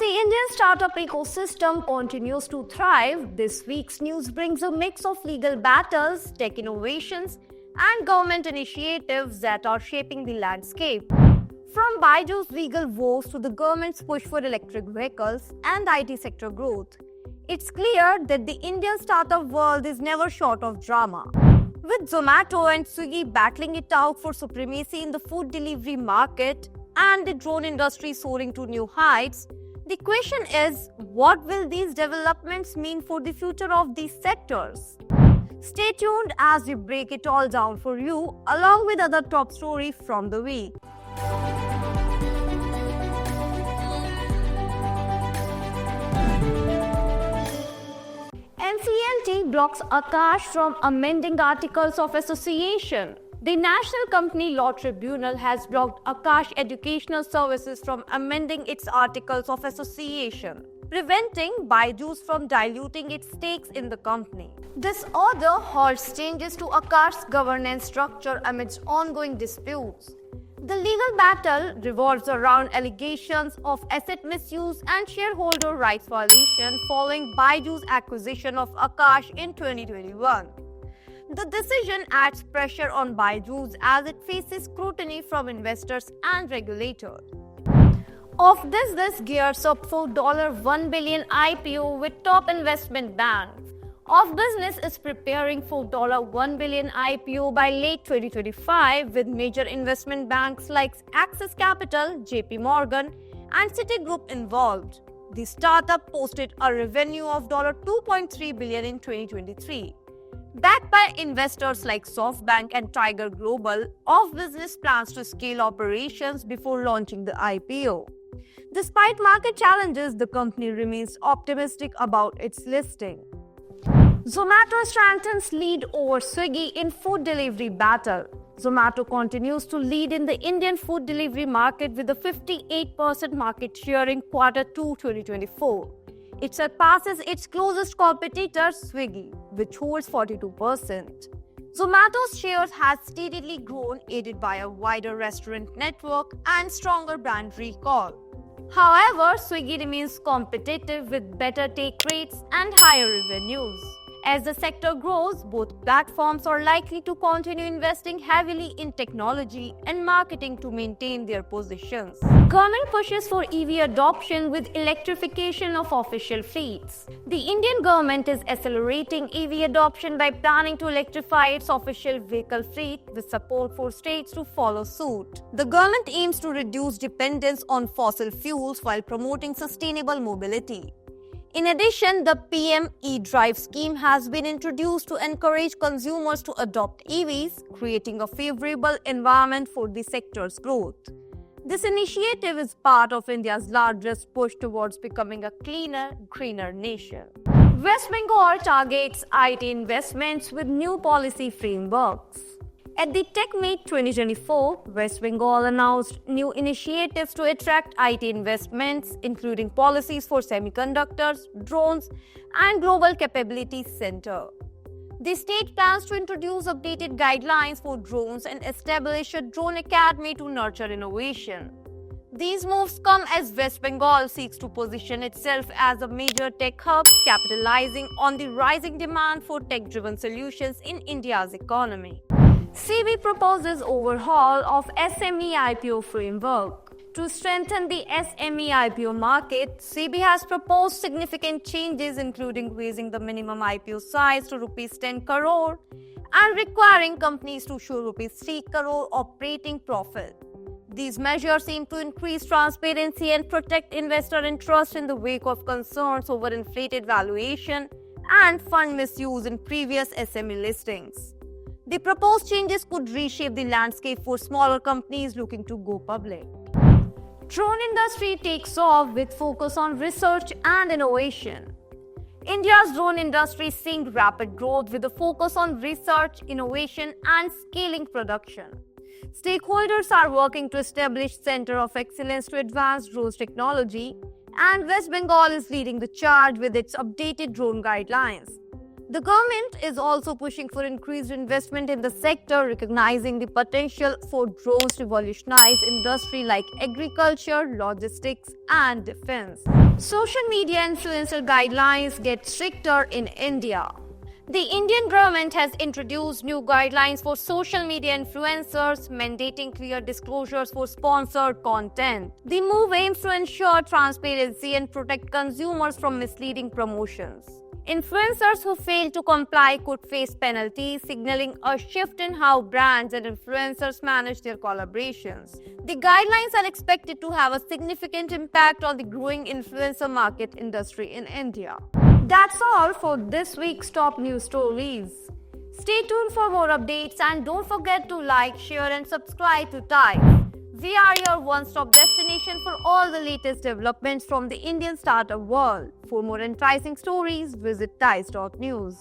As the Indian startup ecosystem continues to thrive, this week's news brings a mix of legal battles, tech innovations, and government initiatives that are shaping the landscape. From Baiju's legal woes to the government's push for electric vehicles and IT sector growth, it's clear that the Indian startup world is never short of drama. With Zomato and Swiggy battling it out for supremacy in the food delivery market and the drone industry soaring to new heights, the question is, what will these developments mean for the future of these sectors? Stay tuned as we break it all down for you, along with other top stories from the week. NCLT blocks Aakash from amending Articles of Association. The National Company Law Tribunal has blocked Aakash Educational Services from amending its Articles of Association, preventing Byju's from diluting its stakes in the company. This order halts changes to Aakash's governance structure amidst ongoing disputes. The legal battle revolves around allegations of asset misuse and shareholder rights violation following Byju's acquisition of Aakash in 2021. The decision adds pressure on Byju's as it faces scrutiny from investors and regulators. Of this gears up for $1 billion IPO with top investment banks. Off Business is preparing for $1 billion IPO by late 2025 with major investment banks like Axis Capital, JP Morgan, and Citigroup involved. The startup posted a revenue of $2.3 billion in 2023. Backed by investors like SoftBank and Tiger Global, Off Business plans to scale operations before launching the IPO. Despite market challenges, the company remains optimistic about its listing. Zomato strengthens lead over Swiggy in food delivery battle. Zomato continues to lead in the Indian food delivery market with a 58% market share in Q2 2024. It surpasses its closest competitor, Swiggy, which holds 42%. Zomato's shares has steadily grown, aided by a wider restaurant network and stronger brand recall. However, Swiggy remains competitive with better take rates and higher revenues. As the sector grows, both platforms are likely to continue investing heavily in technology and marketing to maintain their positions. Government pushes for EV adoption with electrification of official fleets. The Indian government is accelerating EV adoption by planning to electrify its official vehicle fleet with support for states to follow suit. The government aims to reduce dependence on fossil fuels while promoting sustainable mobility. In addition, the PM E-Drive scheme has been introduced to encourage consumers to adopt EVs, creating a favorable environment for the sector's growth. This initiative is part of India's largest push towards becoming a cleaner, greener nation. West Bengal targets IT investments with new policy frameworks. At the TechMeet 2024, West Bengal announced new initiatives to attract IT investments, including policies for semiconductors, drones, and Global Capabilities Center. The state plans to introduce updated guidelines for drones and establish a drone academy to nurture innovation. These moves come as West Bengal seeks to position itself as a major tech hub, capitalizing on the rising demand for tech-driven solutions in India's economy. SEBI proposes overhaul of SME IPO framework. To strengthen the SME IPO market, SEBI has proposed significant changes including raising the minimum IPO size to Rs 10 crore and requiring companies to show Rs 3 crore operating profit. These measures aim to increase transparency and protect investor interest in the wake of concerns over inflated valuation and fund misuse in previous SME listings. The proposed changes could reshape the landscape for smaller companies looking to go public. Drone industry takes off with focus on research and innovation. India's drone industry is seeing rapid growth with a focus on research, innovation, and scaling production. Stakeholders are working to establish Center of Excellence to advance drone technology, and West Bengal is leading the charge with its updated drone guidelines. The government is also pushing for increased investment in the sector, recognizing the potential for drones to revolutionize industry like agriculture, logistics, and defense. Social media influencer guidelines get stricter in India. The Indian government has introduced new guidelines for social media influencers, mandating clear disclosures for sponsored content. The move aims to ensure transparency and protect consumers from misleading promotions. Influencers who fail to comply could face penalties, signaling a shift in how brands and influencers manage their collaborations. The guidelines are expected to have a significant impact on the growing influencer market industry in India. That's all for this week's top news stories. Stay tuned for more updates and don't forget to like, share, and subscribe to TIES. We are your one-stop destination for all the latest developments from the Indian startup world. For more enticing stories, visit TIES.news.